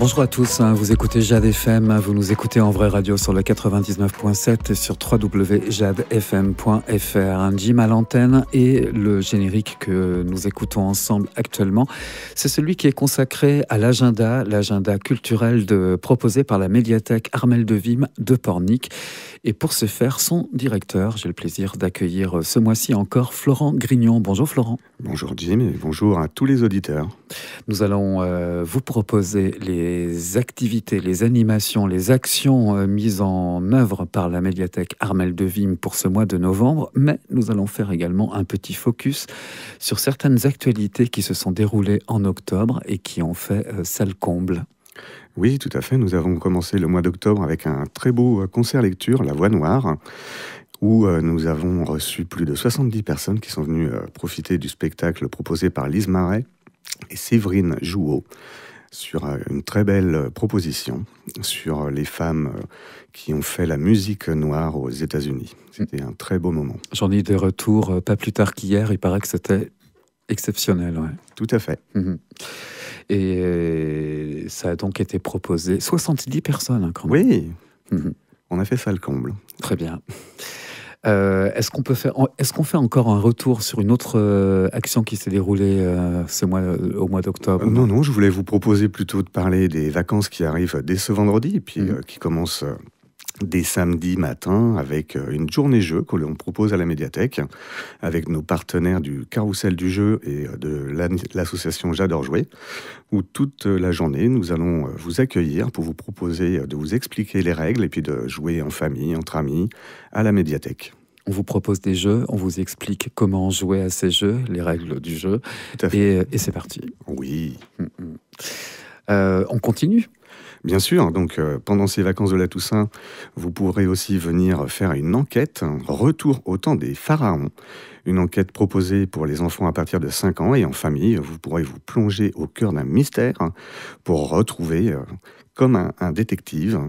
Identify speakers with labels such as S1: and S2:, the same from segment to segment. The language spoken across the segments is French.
S1: Bonjour à tous, vous écoutez Jade FM, vous nous écoutez en vraie radio sur le 99.7 et sur www.jadefm.fr. Jim à l'antenne et le générique que nous écoutons ensemble actuellement, c'est celui qui est consacré à l'agenda culturel proposé par la médiathèque Armelle de Vim de Pornic. Et pour ce faire, son directeur, j'ai le plaisir d'accueillir ce mois-ci encore Florent Grignon. Bonjour Florent.
S2: Bonjour Jim et bonjour à tous les auditeurs.
S1: Nous allons vous proposer les activités, les animations, les actions mises en œuvre par la médiathèque Armelle de Vim pour ce mois de novembre, mais nous allons faire également un petit focus sur certaines actualités qui se sont déroulées en octobre et qui ont fait salle comble.
S2: Oui, tout à fait. Nous avons commencé le mois d'octobre avec un très beau concert lecture, La Voix Noire, où nous avons reçu plus de 70 personnes qui sont venues profiter du spectacle proposé par Lise Marais et Séverine Jouot sur une très belle proposition sur les femmes qui ont fait la musique noire aux États-Unis. C'était un très beau moment.
S1: J'en ai eu des retours pas plus tard qu'hier. Il paraît que c'était exceptionnel. Ouais.
S2: Tout à fait.
S1: Et ça a donc été proposé. 70 personnes, quand même.
S2: Oui, on a fait ça le comble.
S1: Très bien. Est-ce qu'on fait encore un retour sur une autre action qui s'est déroulée au mois d'octobre?
S2: Non, je voulais vous proposer plutôt de parler des vacances qui arrivent dès ce vendredi, et puis qui commencent dès samedi matin avec une journée jeu que l'on propose à la médiathèque avec nos partenaires du Carrousel du jeu et de l'association J'adore jouer, où toute la journée nous allons vous accueillir pour vous proposer de vous expliquer les règles et puis de jouer en famille, entre amis, à la médiathèque.
S1: On vous propose des jeux, on vous explique comment jouer à ces jeux, les règles du jeu, et c'est parti.
S2: Oui.
S1: On continue ?
S2: Bien sûr, donc pendant ces vacances de la Toussaint, vous pourrez aussi venir faire une enquête, retour au temps des pharaons. Une enquête proposée pour les enfants à partir de 5 ans et en famille. Vous pourrez vous plonger au cœur d'un mystère pour retrouver, comme un détective,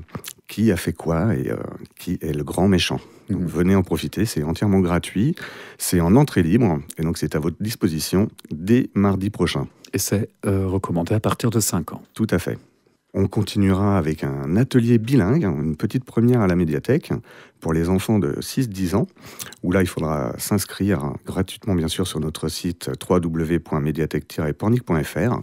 S2: qui a fait quoi et qui est le grand méchant. Donc, venez en profiter, c'est entièrement gratuit, c'est en entrée libre, et donc c'est à votre disposition dès mardi prochain.
S1: Et c'est recommandé à partir de 5 ans.
S2: Tout à fait. On continuera avec un atelier bilingue, une petite première à la médiathèque pour les enfants de 6-10 ans, où là il faudra s'inscrire gratuitement bien sûr sur notre site www.mediathèque-pornic.fr,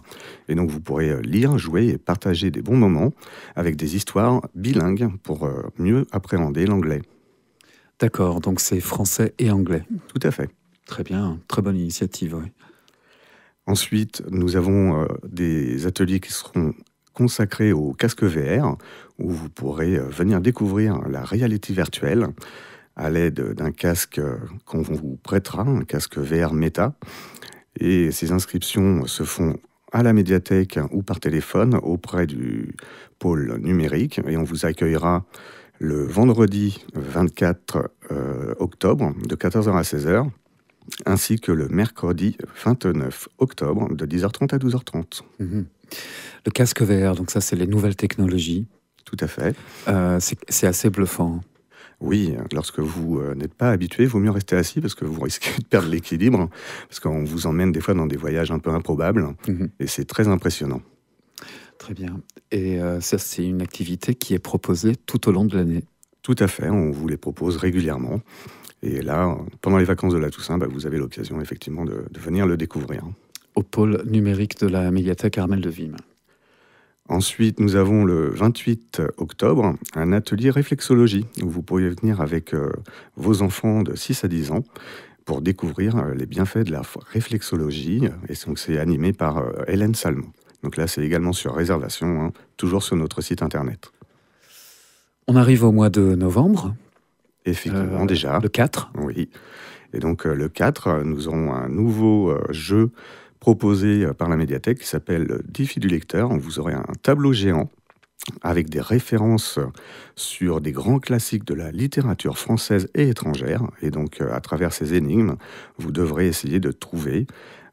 S2: et donc vous pourrez lire, jouer et partager des bons moments avec des histoires bilingues pour mieux appréhender l'anglais.
S1: D'accord, donc c'est français et anglais.
S2: Tout à fait.
S1: Très bien, très bonne initiative, oui.
S2: Ensuite, nous avons des ateliers qui seront consacré au casque VR, où vous pourrez venir découvrir la réalité virtuelle à l'aide d'un casque qu'on vous prêtera, un casque VR Meta. Et ces inscriptions se font à la médiathèque ou par téléphone auprès du pôle numérique, et on vous accueillera le vendredi 24 octobre de 14h à 16h, ainsi que le mercredi 29 octobre de 10h30 à 12h30.
S1: Le casque VR, donc ça c'est les nouvelles technologies.
S2: Tout à fait.
S1: C'est assez bluffant.
S2: Oui, lorsque vous n'êtes pas habitué, il vaut mieux rester assis parce que vous risquez de perdre l'équilibre, parce qu'on vous emmène des fois dans des voyages un peu improbables, et c'est très impressionnant.
S1: Très bien. Et ça c'est une activité qui est proposée tout au long de l'année.
S2: Tout à fait, on vous les propose régulièrement. Et là, pendant les vacances de la Toussaint, vous avez l'occasion effectivement de venir le découvrir.
S1: Au pôle numérique de la médiathèque Armelle de Vim.
S2: Ensuite, nous avons le 28 octobre un atelier réflexologie où vous pourriez venir avec vos enfants de 6 à 10 ans pour découvrir les bienfaits de la réflexologie. Et donc, c'est animé par Hélène Salmon. Donc là, c'est également sur réservation, toujours sur notre site internet.
S1: On arrive au mois de novembre.
S2: Effectivement, déjà.
S1: Le 4.
S2: Oui. Et donc, le 4, nous aurons un nouveau jeu proposé par la médiathèque qui s'appelle Défi du lecteur. Vous aurez un tableau géant avec des références sur des grands classiques de la littérature française et étrangère. Et donc, à travers ces énigmes, vous devrez essayer de trouver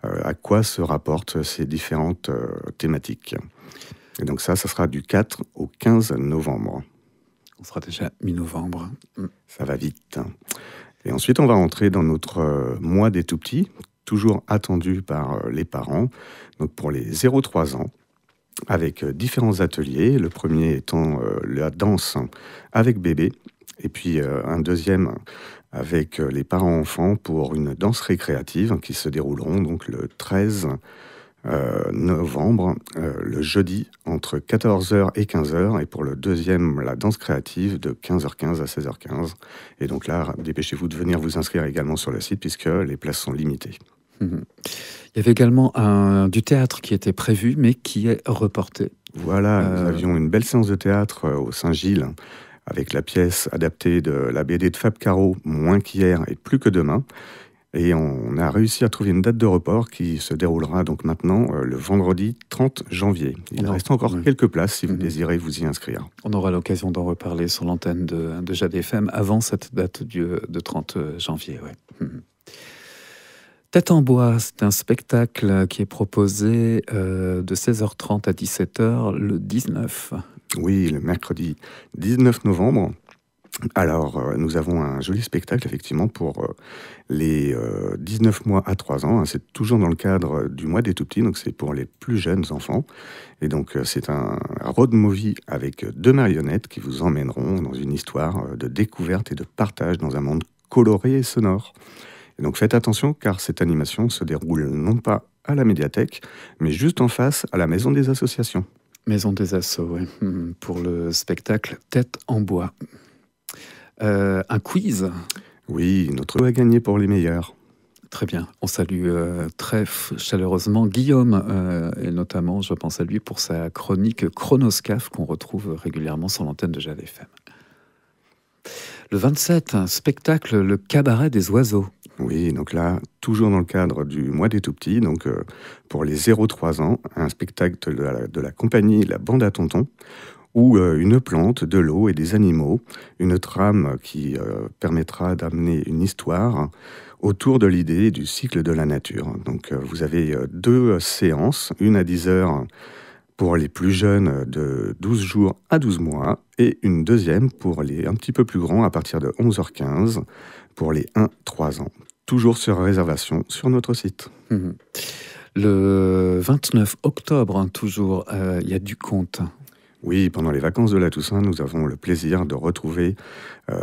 S2: à quoi se rapportent ces différentes thématiques. Et donc ça sera du 4 au 15 novembre.
S1: On sera déjà mi-novembre.
S2: Ça va vite. Et ensuite, on va rentrer dans notre mois des tout-petits, toujours attendu par les parents, donc pour les 0-3 ans. avec différents ateliers. Le premier étant la danse avec bébé, et puis un deuxième avec les parents-enfants pour une danse récréative qui se dérouleront donc le 13 novembre, le jeudi, entre 14h et 15h, et pour le deuxième, la danse créative de 15h15 à 16h15. Et donc là, dépêchez-vous de venir vous inscrire également sur le site, puisque les places sont limitées.
S1: Il y avait également du théâtre qui était prévu, mais qui est reporté.
S2: Voilà, nous avions une belle séance de théâtre au Saint-Gilles, avec la pièce adaptée de la BD de Fab Caro, Moins qu'hier et plus que demain. Et on a réussi à trouver une date de report qui se déroulera donc maintenant le vendredi 30 janvier. Il reste encore quelques places si vous désirez vous y inscrire.
S1: On aura l'occasion d'en reparler sur l'antenne de Jade FM avant cette date de 30 janvier. Ouais. Tête en bois, c'est un spectacle qui est proposé de 16h30 à 17h le 19.
S2: Oui, le mercredi 19 novembre. Alors, nous avons un joli spectacle, effectivement, pour les 19 mois à 3 ans. C'est toujours dans le cadre du mois des tout-petits, donc c'est pour les plus jeunes enfants. Et donc, c'est un road movie avec 2 marionnettes qui vous emmèneront dans une histoire de découverte et de partage dans un monde coloré et sonore. Et donc, faites attention, car cette animation se déroule non pas à la médiathèque, mais juste en face à la Maison des Associations.
S1: Maison des Assos, oui, pour le spectacle Tête en bois. Un quiz.
S2: Oui, notre lot à gagner pour les meilleurs.
S1: Très bien. On salue très chaleureusement Guillaume, et notamment, je pense à lui pour sa chronique Chronoscaf qu'on retrouve régulièrement sur l'antenne de Jade FM. Le 27, un spectacle, le Cabaret des oiseaux.
S2: Oui, donc là, toujours dans le cadre du mois des tout-petits, donc pour les 0-3 ans, un spectacle de la compagnie La Bande à Tonton, où une plante, de l'eau et des animaux, une trame qui permettra d'amener une histoire autour de l'idée du cycle de la nature. Donc vous avez 2 séances, une à 10h pour les plus jeunes de 12 jours à 12 mois, et une deuxième pour les un petit peu plus grands à partir de 11h15 pour les 1-3 ans. Toujours sur réservation sur notre site.
S1: Le 29 octobre, toujours, il y a du conte.
S2: Oui, pendant les vacances de la Toussaint, nous avons le plaisir de retrouver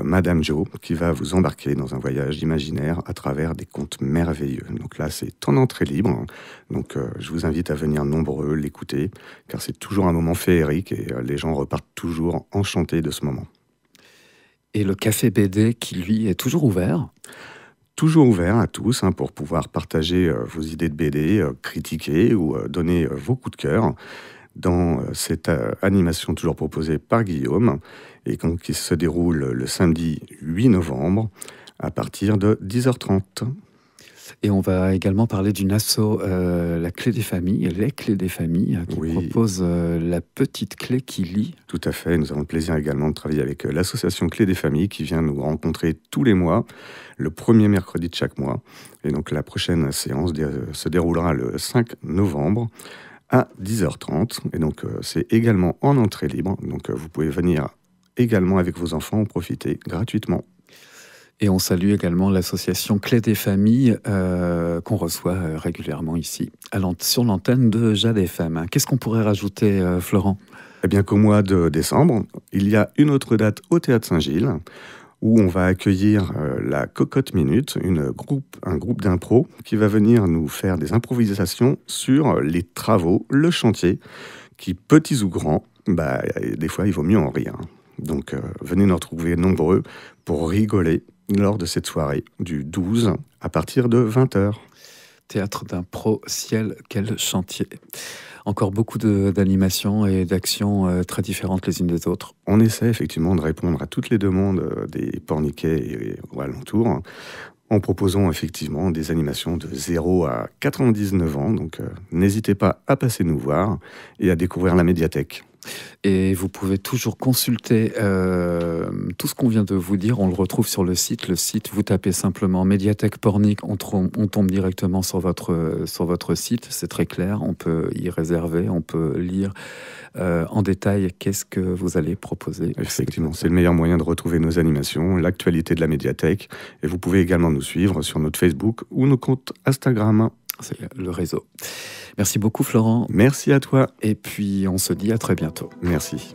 S2: Madame Jo, qui va vous embarquer dans un voyage imaginaire à travers des contes merveilleux. Donc là, c'est en entrée libre. Donc je vous invite à venir nombreux l'écouter, car c'est toujours un moment féerique et les gens repartent toujours enchantés de ce moment.
S1: Et le café BD qui, lui, est toujours ouvert.
S2: Toujours ouvert à tous pour pouvoir partager vos idées de BD, critiquer ou donner vos coups de cœur dans cette animation toujours proposée par Guillaume et qui se déroule le samedi 8 novembre à partir de 10h30.
S1: Et on va également parler d'une asso, la Clé des Familles, les Clés des Familles, qui propose la petite clé qui lit.
S2: Tout à fait, nous avons le plaisir également de travailler avec l'association Clé des Familles qui vient nous rencontrer tous les mois, le premier mercredi de chaque mois. Et donc la prochaine séance se déroulera le 5 novembre à 10h30. Et donc c'est également en entrée libre, donc vous pouvez venir également avec vos enfants en profiter gratuitement.
S1: Et on salue également l'association Clé des Familles qu'on reçoit régulièrement ici, sur l'antenne de Jade FM. Qu'est-ce qu'on pourrait rajouter, Florent ?
S2: Eh bien qu'au mois de décembre, il y a une autre date au Théâtre Saint-Gilles où on va accueillir la Cocotte Minute, un groupe d'impro qui va venir nous faire des improvisations sur les travaux, le chantier, qui, petits ou grands, des fois il vaut mieux en rire. Donc venez nous retrouver nombreux pour rigoler lors de cette soirée du 12 à partir de 20h.
S1: Théâtre d'impro, ciel, quel chantier. Encore beaucoup d'animations et d'actions très différentes les unes des autres.
S2: On essaie effectivement de répondre à toutes les demandes des porniquets et alentours en proposant effectivement des animations de 0 à 99 ans. Donc n'hésitez pas à passer nous voir et à découvrir la médiathèque.
S1: Et vous pouvez toujours consulter tout ce qu'on vient de vous dire. On le retrouve sur le site. Le site, vous tapez simplement Médiathèque Pornic, on tombe directement sur votre site. C'est très clair. On peut y réserver, on peut lire en détail qu'est-ce que vous allez proposer.
S2: Effectivement, c'est le meilleur moyen de retrouver nos animations, l'actualité de la médiathèque. Et vous pouvez également nous suivre sur notre Facebook ou nos comptes Instagram.
S1: C'est le réseau. Merci beaucoup Florent.
S2: Merci à toi.
S1: Et puis on se dit à très bientôt.
S2: Merci.